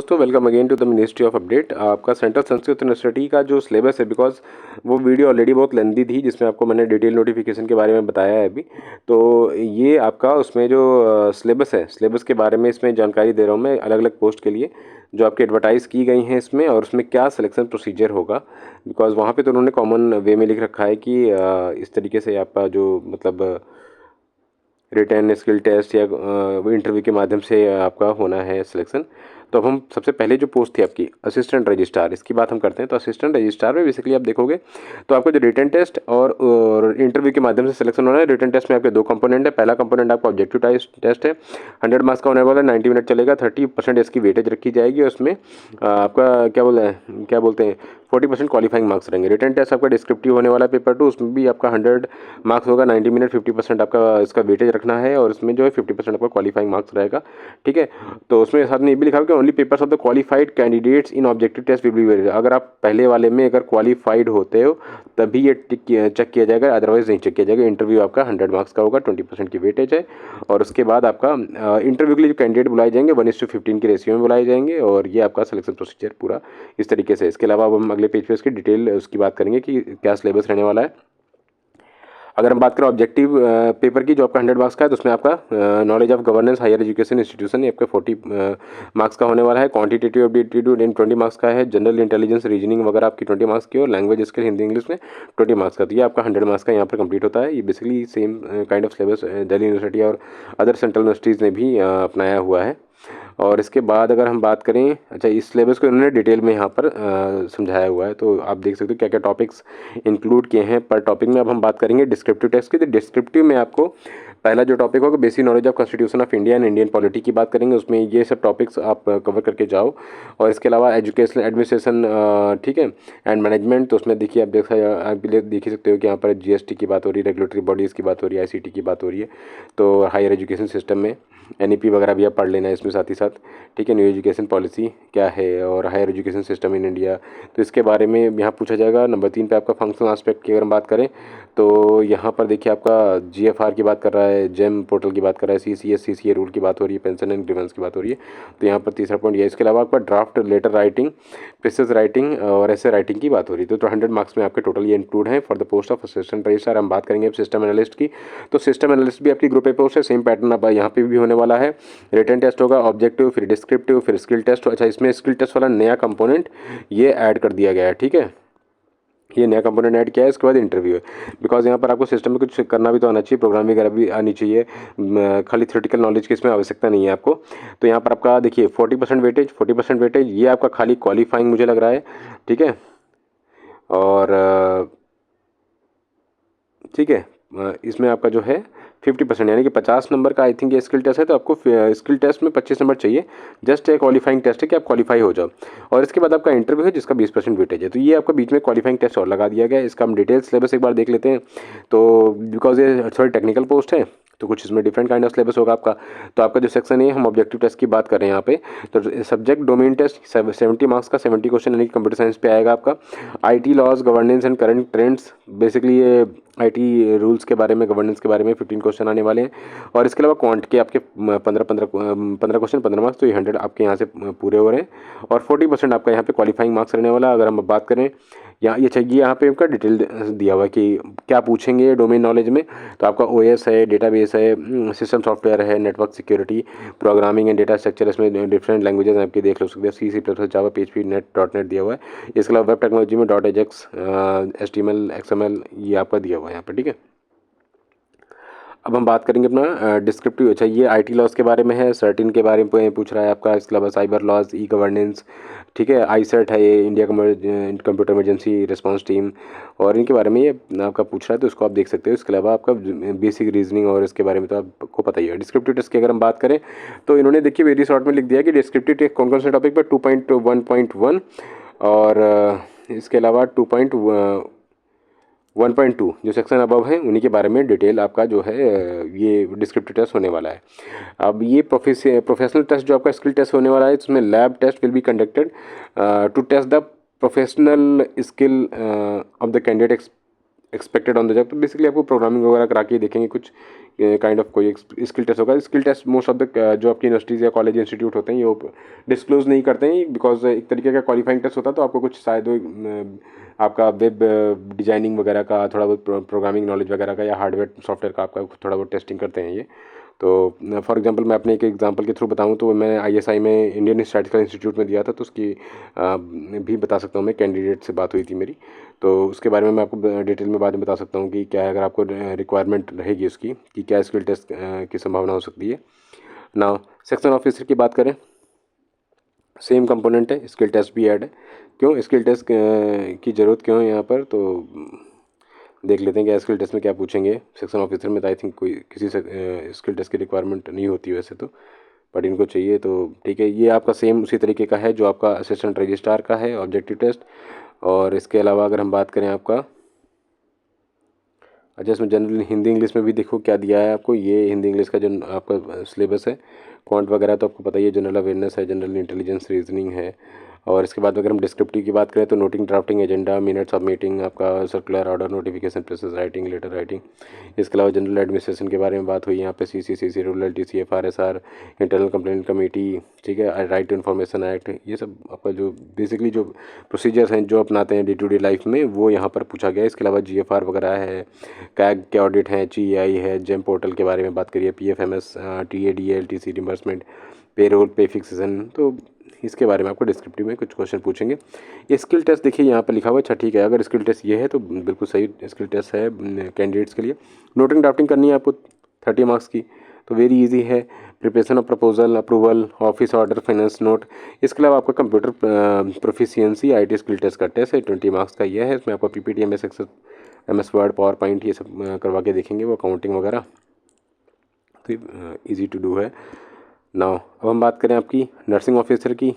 दोस्तों, welcome again to the ministry of update. आपका central Sanskrit university का जो सिलेबस है, बिकॉज वो वीडियो ऑलरेडी बहुत लेंदी थी जिसमें आपको मैंने डिटेल नोटिफिकेशन के बारे में बताया है अभी। तो ये आपका उसमें जो सिलेबस है, सिलेबस के बारे में इसमें जानकारी दे रहा हूँ मैं अलग अलग पोस्ट के लिए जो आपकी एडवर्टाइज़ की गई हैं इसमें, और उसमें क्या सिलेक्शन प्रोसीजर होगा। बिकॉज वहाँ पे तो उन्होंने कॉमन वे में लिख रखा है कि इस तरीके से आपका जो मतलब रिटर्न स्किल टेस्ट या इंटरव्यू के माध्यम से आपका होना है सिलेक्शन। तो अब हम सबसे पहले जो पोस्ट थी आपकी असिस्टेंट रजिस्ट्रार, इसकी बात हम करते हैं। तो असिस्टेंट रजिस्ट्रार में बेसिकली आप देखोगे तो आपका जो रिटर्न टेस्ट और इंटरव्यू के माध्यम से सिलेक्शन होना है। रिटर्न टेस्ट में आपके दो कंपोनेंट है। पहला कंपोनेंट आपका ऑब्जेक्टिव टेस्ट है, 100 मार्क्स का होने वाला है, 90 मिनट चलेगा, 30% इसकी वेटेज रखी जाएगी। उसमें आपका क्या बोलते हैं 40% क्वालिफाइंग मार्क्स रहेंगे। रिटर्न टेस्ट आपका डिस्क्रिप्टिव होने वाला है पेपर 2, उसमें भी आपका 100 मार्क्स होगा, 90 मिनट, 50% आपका इसका वेटेज रखना है, और इसमें जो है 50% आपका क्वालिफाइंग मार्क्स रहेगा। ठीक है, तो उसमें साथ में ये भी लिखा हुआ कि only papers of the qualified candidates in objective test will be verified. अगर आप पहले वाले में अगर क्वालिफाइड होते हो तभी ये चेक किया जाएगा, अदरवाइज नहीं चेक किया जाएगा। इंटरव्यू आपका 100 मार्क्स का होगा, 20% की वेटेज है। और उसके बाद आपका इंटरव्यू के लिए जो कैंडिडेट बुलाए जाएंगे 1:15 की रेशियो में बुलाए जाएंगे, और ये आपका सिलेक्शन प्रोसीजर पूरा इस तरीके से। इसके अलावा अब हम अगले पेज पे इसकी डिटेल उसकी बात करेंगे कि क्या सिलेबस रहने वाला है। अगर हम बात करें ऑब्जेक्टिव पेपर की जो आपका 100 मार्क्स का है, तो उसमें आपका knowledge of governance higher education institution ये आपका 40 मार्क्स का होने वाला है। क्वांटिटेटिव एप्टीट्यूड इन 20 मार्क्स का है। जनरल इंटेलिजेंस रीजनिंग वगैरह आपकी 20 मार्क्स की, और लैंग्वेज स्किल हिंदी इंग्लिश में 20 मार्क्स का। तो ये आपका 100 मार्क्स का यहाँ पर कंप्लीट होता है। ये basically same kind of syllabus Delhi university और अदर सेंट्रल यूनिवर्सिटीज़ ने भी अपनाया हुआ है। और इसके बाद अगर हम बात करें, अच्छा इस सिलेबस को इन्होंने डिटेल में यहाँ पर समझाया हुआ है, तो आप देख सकते हो क्या क्या टॉपिक्स इंक्लूड किए हैं पर टॉपिक में। अब हम बात करेंगे डिस्क्रिप्टिव टेस्ट की। तो डिस्क्रिप्टिव में आपको पहला जो टॉपिक होगा basic knowledge of constitution of India and Indian polity की बात करेंगे। उसमें ये सब टॉपिक्स आप कवर करके जाओ। और इसके अलावा एजुकेशन एडमिनिस्ट्रेशन, ठीक है, एंड मैनेजमेंट। तो उसमें देखिए आप देख ही सकते हो कि यहाँ पर जीएसटी की बात हो रही है, रेगुलेटरी बॉडीज़ की बात हो रही है, आईसीटी की बात हो रही है। तो हायर एजुकेशन सिस्टम में एनईपी वगैरह भी आप पढ़ लेना है इसमें साथ ही साथ। ठीक है, न्यू एजुकेशन पॉलिसी क्या है और higher education system in India, तो इसके बारे में यहाँ पूछा जाएगा। नंबर 3 पे आपका फंक्शनल एस्पेक्ट की अगर हम बात करें तो यहाँ पर देखिए आपका जीएफआर की बात कर रहा है, जेम पोर्टल की बात कर रहा है, सीसीएस सीसीए रूल की बात हो रही है, पेंशन एंड ग्रीवेंस की बात हो रही है। तो यहाँ पर तीसरा पॉइंट ये। इसके अलावा आपका draft letter writing, precis writing और ऐसे राइटिंग की बात हो रही है। तो 100 मार्क्स में आपके टोटल ये इंक्लूड है for the post of assistant registrar. हम बात करेंगे अब सिस्टम एनालिस्ट की। तो सिस्टम एनालिस्ट भी आपकी ग्रुप ए पोस्ट है, सेम पैटर्न अब यहाँ पे भी होने वाला है। रिटन टेस्ट होगा, ऑब्जेक्टिव, फिर डिस्क्रिप्टिव, फिर स्किल टेस्ट। अच्छा इसमें स्किल टेस्ट वाला नया कंपोनेंट ये ऐड कर दिया गया है। ठीक है, ये नया कंपोनेंट ऐड किया है। इसके बाद इंटरव्यू है, बिकॉज यहाँ पर आपको सिस्टम में कुछ करना भी तो आना चाहिए, प्रोग्रामिंग वगैरह भी आनी चाहिए। खाली थ्योरेटिकल नॉलेज की इसमें आवश्यकता नहीं है आपको। तो यहाँ पर आपका देखिए 40% वेटेज ये आपका खाली क्वालिफाइंग मुझे लग रहा है। ठीक है, और ठीक है, इसमें आपका जो है 50% यानी कि 50 नंबर का आई थिंक ये स्किल टेस्ट है। तो आपको स्किल टेस्ट में 25 नंबर चाहिए। जस्ट एक क्वालिफाइंग टेस्ट है कि आप क्वालिफाई हो जाओ, और इसके बाद आपका इंटरव्यू है जिसका 20% वेटेज है। तो ये आपका बीच में क्वालिफाइंग टेस्ट और लगा दिया गया है। इसका हम डिटेल सिलेबस एक बार देख लेते हैं। तो बिकॉज ये थोड़ी टेक्निकल पोस्ट है तो कुछ इसमें डिफरेंट काइंड ऑफ सिलेबस होगा आपका। तो आपका जो सेक्शन है, हम ऑब्जेक्टिव टेस्ट की बात कर रहे हैं यहाँ पे। तो सब्जेक्ट डोमेन टेस्ट 70 मार्क्स का, 70 क्वेश्चन यानी कि कंप्यूटर साइंस पे आएगा आपका। IT laws, governance and current trends, basically ये आईटी रूल्स के बारे में, गवर्नेंस के बारे में 15 क्वेश्चन आने वाले हैं। और इसके अलावा क्वांट के आपके 15 क्वेश्चन, 15 मार्क्स, तो ये 100 आपके यहाँ से पूरे हो रहे हैं। और 40% आपका यहाँ पे क्वालिफाइंग मार्क्स रहने वाला। अगर हम बात करें यहाँ ये चाहिए, यहाँ पे आपका डिटेल दिया हुआ है कि क्या पूछेंगे डोमेन नॉलेज में। तो आपका ओएस है, डेटाबेस है, सिस्टम सॉफ्टवेयर है, network security, programming and data structure, इसमें डिफरेंट लैंग्वेजेस आपके देख लो सकते हैं। C plus Java, PHP, .NET दिया हुआ है। इसके अलावा वेब टेक्नोलॉजी में .AJAX, HTML, XML ये आपका दिया हुआ है यहाँ पर। ठीक है, अब हम बात करेंगे अपना डिस्क्रिप्टिव। अच्छा ये आईटी लॉज के बारे में है, सर्टिन के बारे में पूछ रहा है आपका। इसके अलावा साइबर लॉज, ई गवर्नेंस, ठीक है, आईसेट है ये, India computer emergency response team, और इनके बारे में ये आपका पूछ रहा है, तो इसको आप देख सकते हो। इसके अलावा आपका बेसिक रीजनिंग और इसके बारे में तो आपको पता ही है। डिस्क्रिप्टिव टेस्ट की अगर हम बात करें तो इन्होंने देखिए वेरी शॉर्ट में लिख दिया कि डिस्क्रिप्टिव टेस्ट कौन कौन से टॉपिक पर 2.1.1 और इसके अलावा 1.2 जो सेक्शन अबव है उन्हीं के बारे में डिटेल आपका जो है ये डिस्क्रिप्टिव टेस्ट होने वाला है। अब ये प्रोफेशनल टेस्ट जो आपका स्किल टेस्ट होने वाला है, इसमें lab test will be conducted to test the professional skill of the candidate expected on the job. तो बेसिकली आपको प्रोग्रामिंग वगैरह करा के देखेंगे कुछ काइंड ऑफ कोई स्किल टेस्ट होगा। Skill test most of the जो आपकी यूनिवर्सिटीज़ या कॉलेज इंस्टीट्यूट होते हैं ये डिस्क्लोज नहीं करते हैं, बिकॉज एक तरीके का क्वालिफाइंग टेस्ट होता है, तो आपको कुछ शायद आपका वेब डिजाइनिंग वगैरह का, थोड़ा बहुत प्रोग्रामिंग नॉलेज वगैरह का, या हार्डवेयर सॉफ्टवेयर का आपका थोड़ा बहुत टेस्टिंग करते हैं ये। तो फॉर एग्जांपल मैं अपने एक एग्जांपल के थ्रू बताऊं तो मैं आईएसआई में इंडियन स्टैटिस्टिकल इंस्टीट्यूट में दिया था, तो उसकी भी बता सकता हूँ मैं। कैंडिडेट से बात हुई थी मेरी, तो उसके बारे में मैं आपको डिटेल में बाद में बता सकता हूँ कि क्या है, अगर आपको रिक्वायरमेंट रहेगी उसकी, कि क्या स्किल टेस्ट की संभावना हो सकती है ना। सेक्शन ऑफिसर की बात करें, सेम कंपोनेंट है, स्किल टेस्ट भी ऐड है। क्यों स्किल टेस्ट की ज़रूरत क्यों है यहाँ पर, तो देख लेते हैं कि स्किल टेस्ट में क्या पूछेंगे। सेक्शन ऑफिसर में तो आई थिंक कोई किसी से स्किल टेस्ट की रिक्वायरमेंट नहीं होती वैसे तो, बट इनको चाहिए, तो ठीक है। ये आपका सेम उसी तरीके का है जो आपका असिस्टेंट रजिस्ट्रार का है, ऑब्जेक्टिव टेस्ट। और इसके अलावा अगर हम बात करें आपका, अच्छा इसमें जनरल हिंदी इंग्लिश में भी देखो क्या दिया है आपको। ये हिंदी इंग्लिश का जो आपका सिलेबस है, क्वांट वगैरह तो आपको पता ही है, जनरल अवेयरनेस है, जनरल इंटेलिजेंस, रीजनिंग है। और इसके बाद अगर हम डिस्क्रिप्टिव की बात करें तो noting, drafting, agenda, minutes of meeting, आपका circular order, notification, presses writing, letter writing. इसके अलावा जनरल एडमिनिस्ट्रेशन के बारे में बात हुई यहाँ पे, CC, rural TC, FRSR, internal complaint committee, ठीक है, राइट टू इन्फॉर्मेशन एक्ट, ये सब आपका जो बेसिकली जो प्रोसीजर्स हैं जो अपनाते हैं डे टू डे लाइफ में, वो यहाँ पर पूछा गया है। इसके अलावा GFR वगैरह है, कैग के ऑडिट है, GEI है, जेम पोर्टल के बारे में बात करिए, PFMS, TADA, LTC reimbursement, payroll, पे फिक्सेशन, तो इसके बारे में आपको डिस्क्रिप्टिव में कुछ क्वेश्चन पूछेंगे। ये स्किल टेस्ट देखिए यहाँ पर लिखा हुआ है, अच्छा ठीक है, अगर स्किल टेस्ट ये है तो बिल्कुल सही स्किल टेस्ट है कैंडिडेट्स के लिए। नोटिंग ड्राफ्टिंग करनी है आपको 30 मार्क्स की, तो वेरी इजी है। Preparation of proposal, approval, office order, finance note. इसके अलावा आपका computer proficiency IT skill test का टेस्ट है, 20 मार्क्स का यह है। इसमें आपको PPT, MS word, power point, ये सब करवा के देखेंगे, वो अकाउंटिंग वगैरह, तो ईजी टू डू है नाउ। अब हम बात करें आपकी नर्सिंग ऑफिसर की,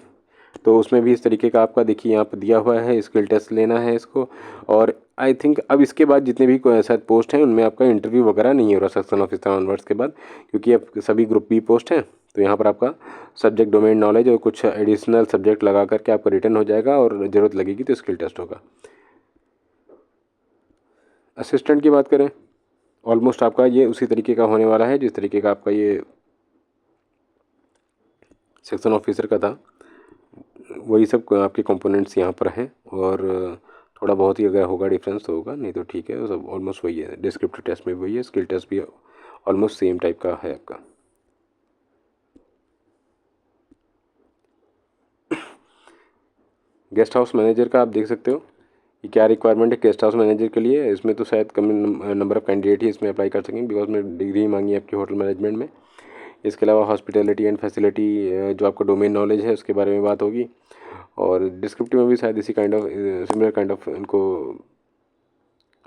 तो उसमें भी इस तरीके का आपका देखिए यहाँ पर दिया हुआ है, स्किल टेस्ट लेना है इसको। और आई थिंक अब इसके बाद जितने भी शायद पोस्ट हैं उनमें आपका इंटरव्यू वगैरह नहीं हो रहा सेक्शन ऑफिसर ऑनवर्ड्स के बाद, क्योंकि अब सभी ग्रुप B पोस्ट हैं। तो यहाँ पर आपका सब्जेक्ट डोमेन नॉलेज और कुछ एडिशनल सब्जेक्ट लगा करके आपका रिटर्न हो जाएगा, और ज़रूरत लगेगी तो स्किल टेस्ट होगा। असिस्टेंट की बात करें, ऑलमोस्ट आपका ये उसी तरीके का होने वाला है जिस तरीके का आपका ये सेक्शन ऑफिसर का था। वही सब आपके कंपोनेंट्स यहाँ पर हैं, और थोड़ा बहुत ही अगर होगा डिफरेंस तो होगा, नहीं तो ठीक है, सब ऑलमोस्ट वही है। डिस्क्रिप्टिव टेस्ट में वही है, स्किल टेस्ट भी ऑलमोस्ट सेम टाइप का है आपका। गेस्ट हाउस मैनेजर का आप देख सकते हो कि क्या रिक्वायरमेंट है गेस्ट हाउस मैनेजर के लिए। इसमें तो शायद कम नंबर ऑफ़ कैंडिडेट ही इसमें अप्लाई कर सकेंगे, बिकॉज में डिग्री मांगी है आपकी होटल मैनेजमेंट में। इसके अलावा हॉस्पिटैलिटी एंड फैसिलिटी, जो आपका डोमेन नॉलेज है उसके बारे में बात होगी। और डिस्क्रिप्टिव में भी शायद इसी kind of similar kind of इनको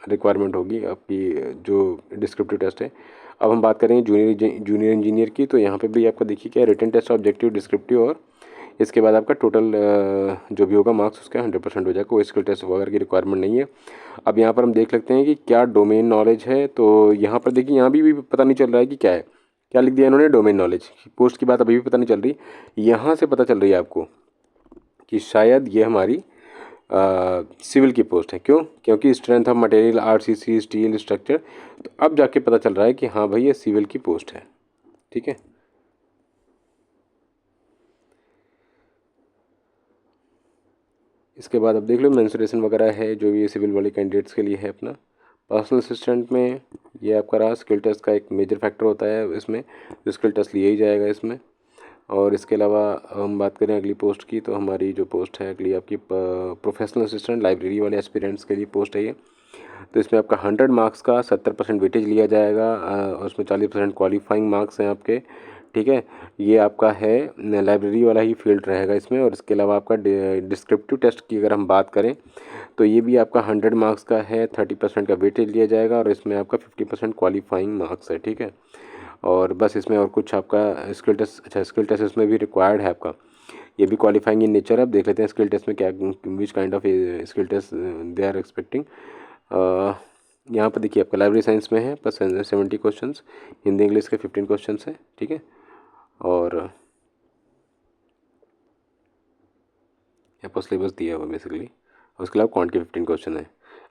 रिक्वायरमेंट होगी आपकी, जो डिस्क्रिप्टिव टेस्ट है। अब हम बात करेंगे जूनियर इंजीनियर की, तो यहाँ पे भी आपका देखिए क्या रिटन टेस्ट, ऑब्जेक्टिव, डिस्क्रिप्टिव, और इसके बाद आपका टोटल जो भी होगा मार्क्स उसका 100% हो जाएगा। कोई स्किल टेस्ट वगैरह की रिक्वायरमेंट नहीं है। अब यहाँ पर हम देख लेते हैं कि क्या डोमेन नॉलेज है, तो यहाँ पर देखिए यहाँ भी पता नहीं चल रहा है कि क्या है, क्या लिख दिया इन्होंने, डोमेन नॉलेज। पोस्ट की बात अभी भी पता नहीं चल रही, यहाँ से पता चल रही है आपको कि शायद ये हमारी सिविल की पोस्ट है। क्यों? क्योंकि strength of material, RCC, steel structure, तो अब जाके पता चल रहा है कि हाँ भाई ये सिविल की पोस्ट है, ठीक है। इसके बाद अब देख लो मेंसुरेशन वगैरह है जो ये सिविल वाले कैंडिडेट्स के लिए है अपना। पर्सनल असिस्टेंट में ये आपका रहा, स्किल टेस्ट का एक मेजर फैक्टर होता है इसमें, तो स्किल टेस्ट लिया ही जाएगा इसमें। और इसके अलावा हम बात करें अगली पोस्ट की, तो हमारी जो पोस्ट है अगली आपकी प्रोफेशनल असिस्टेंट, लाइब्रेरी वाले एस्पिरेंट्स के लिए पोस्ट है ये। तो इसमें आपका 100 मार्क्स का 70% वेटेज लिया जाएगा, और उसमें 40% क्वालिफाइंग मार्क्स हैं आपके, ठीक है। ये आपका है लाइब्रेरी वाला ही फील्ड रहेगा इसमें। और इसके अलावा आपका डिस्क्रिप्टिव टेस्ट की अगर हम बात करें तो ये भी आपका 100 मार्क्स का है, 30% का वेटेज लिया जाएगा, और इसमें आपका 50% क्वालिफाइंग मार्क्स है, ठीक है। और बस इसमें और कुछ आपका स्किल टेस्ट, अच्छा स्किल टेस्ट इसमें भी रिक्वायर्ड है आपका, ये भी क्वालिफाइंग इन नेचर। अब देख लेते हैं स्किल टेस्ट में क्या, which kind of skill test they are expecting. यहाँ पर देखिए आपका लाइब्रेरी साइंस में है प्लस 70 क्वेश्चन, हिंदी इंग्लिश के 15 क्वेश्चन है, ठीक है। और यहाँ पर सिलेबस दिया हुआ बेसिकली, और उसके अलावा क्वांट के 15 क्वेश्चन है।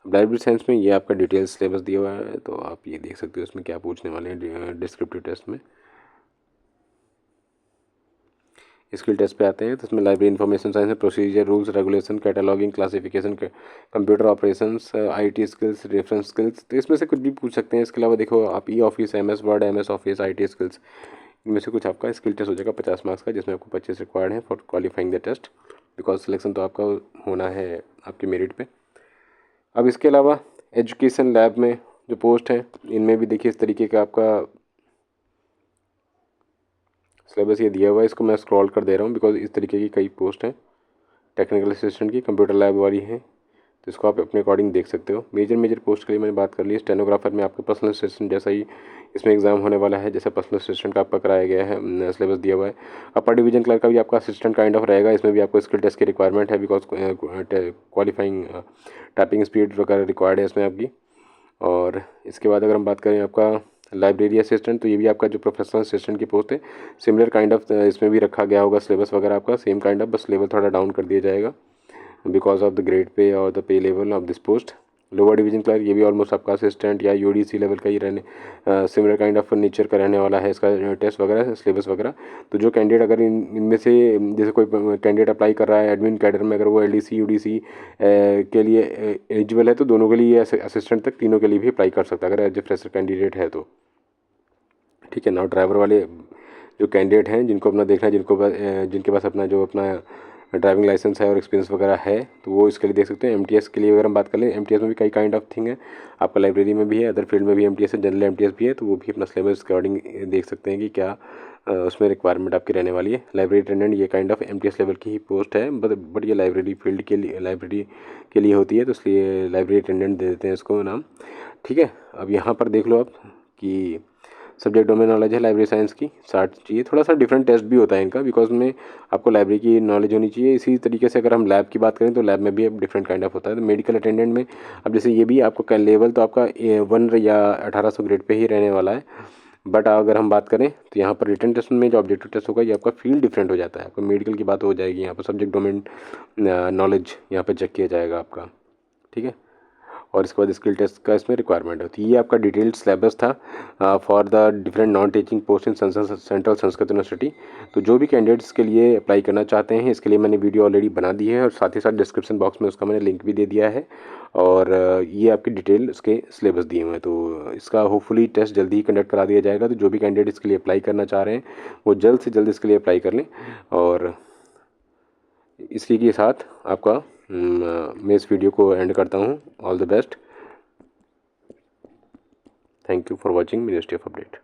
लाइब्रेरी साइंस में ये आपका डिटेल सिलेबस दिया हुआ है, तो आप ये देख सकते हो इसमें क्या पूछने वाले हैं डिस्क्रिप्टिव टेस्ट में। स्किल टेस्ट पे आते हैं तो इसमें लाइब्रेरी इन्फॉर्मेशन साइंस में procedure, rules, regulation, cataloguing, classification, computer operations, IT skills, reference skills, तो इसमें से कुछ भी पूछ सकते हैं। इसके अलावा देखो आप e office, MS word, MS office, IT skills, इनमें से कुछ आपका स्किल टेस्ट हो जाएगा 50 मार्क्स का, जिसमें आपको 25 रिक्वायर्ड है for qualifying the test, because selection तो आपका होना है आपके मेरिट पे। अब इसके अलावा एजुकेशन लैब में जो पोस्ट हैं, इनमें भी देखिए इस तरीके का आपका सिलेबस ये दिया हुआ है। इसको मैं स्क्रॉल कर दे रहा हूँ बिकॉज इस तरीके की कई पोस्ट हैं। टेक्निकल असिस्टेंट की, कंप्यूटर लैब वाली है, तो इसको आप अपने अकॉर्डिंग देख सकते हो। मेजर पोस्ट के लिए मैंने बात कर ली। स्टेनोग्राफर में आपका पर्सनल असिस्टेंट जैसा ही इसमें एग्जाम होने वाला है, जैसे पर्सनल असिस्टेंट का आपका कराया गया है, सिलेबस दिया हुआ है। अपर डिवीजन क्लर्क का भी आपका असिस्टेंट काइंड ऑफ रहेगा। इसमें भी आपको स्किल टेस्ट की रिक्वायरमेंट है, बिकॉज क्वालिफाइंग टाइपिंग स्पीड वगैरह रिक्वायर्ड है इसमें आपकी। और इसके बाद अगर हम बात करें आपका लाइब्रेरी असिस्टेंट, तो ये भी आपका जो प्रोफेशनल असिस्टेंट की पोस्ट है, सिमिलर काइंड ऑफ इसमें भी रखा गया होगा सिलेबस वगैरह आपका सेम काइंड ऑफ, बस लेवल थोड़ा डाउन कर दिया जाएगा because of the grade pay और the pay level of this post. Lower division clerk, ये भी ऑलमोस्ट आपका असिस्टेंट या यूडीसी लेवल का ही रहने सिमिलर काइंड ऑफ नेचर का रहने वाला है इसका टेस्ट वगैरह, सिलेबस वगैरह। तो जो कैंडिडेट अगर इनमें से जैसे कोई कैंडिडेट अप्लाई कर रहा है एडमिन कैडर में, अगर वो एलडीसी यूडीसी के लिए एलिजिबल है, तो दोनों के लिए, असिस्टेंट तक तीनों के लिए भी अप्लाई कर सकता है अगर एज ए फ्रेशर कैंडिडेट है तो। ठीक है ना। ड्राइवर वाले जो कैंडिडेट हैं जिनको अपना देखना है, जिनके पास अपना जो अपना ड्राइविंग लाइसेंस है और एक्सपीरियंस वगैरह है, तो वो इसके लिए देख सकते हैं। एमटीएस के लिए अगर हम बात करें, एमटीएस में भी कई काइंड ऑफ थिंग है, आपका लाइब्रेरी में भी है, अदर फील्ड में भी एमटीएस है, जनरल एमटीएस भी है, तो वो भी अपना सिलेबस के अकॉर्डिंग देख सकते हैं कि क्या उसमें रिक्वायरमेंट आपकी रहने वाली है। लाइब्रेरी अटेंडेंट ये काइंड ऑफ एमटीएस लेवल की ही पोस्ट है, बट ये लाइब्रेरी फील्ड के लिए, लाइब्रेरी के लिए होती है, तो इसलिए लाइब्रेरी अटेंडेंट दे देते हैं इसको नाम। ठीक है। अब यहाँ पर देख लो आप कि सब्जेक्ट डोमेन नॉलेज है लाइब्रेरी साइंस की 60 चाहिए। थोड़ा सा डिफरेंट टेस्ट भी होता है इनका, बिकॉज में आपको लाइब्रेरी की नॉलेज होनी चाहिए। इसी तरीके से अगर हम लैब की बात करें तो लैब में भी अब डिफरेंट काइंड ऑफ होता है। तो मेडिकल अटेंडेंट में अब जैसे ये भी आपको लेवल तो आपका 1 या 1800 ग्रेड पे ही रहने वाला है, बट अगर हम बात करें तो यहाँ पर रिटन टेस्ट में जो ऑब्जेक्टिव टेस्ट होगा, ये आपका फील्ड डिफरेंट हो जाता है। आपका मेडिकल की बात हो जाएगी, यहाँ पर सब्जेक्ट डोमेन नॉलेज यहाँ पर चेक किया जाएगा आपका। ठीक है। और इसके बाद स्किल टेस्ट का इसमें रिक्वायरमेंट होती है। ये आपका डिटेल्ड सिलेबस था for the different non teaching post in central Sanskrit university. तो जो भी कैंडिडेट्स के लिए अप्लाई करना चाहते हैं, इसके लिए मैंने वीडियो ऑलरेडी बना दी है, और साथ ही साथ डिस्क्रिप्शन बॉक्स में उसका मैंने लिंक भी दे दिया है, और ये आपकी डिटेल इसके सिलेबस दिए हुए हैं। तो इसका होपफुली टेस्ट जल्दी ही कंडक्ट करा दिया जाएगा। तो जो भी कैंडिडेट इसके लिए अप्लाई करना चाह रहे हैं, वो जल्द से जल्द इसके लिए अप्लाई कर लें। और इसी के साथ आपका मैं इस वीडियो को एंड करता हूँ। All the best. Thank you for watching ministry of update.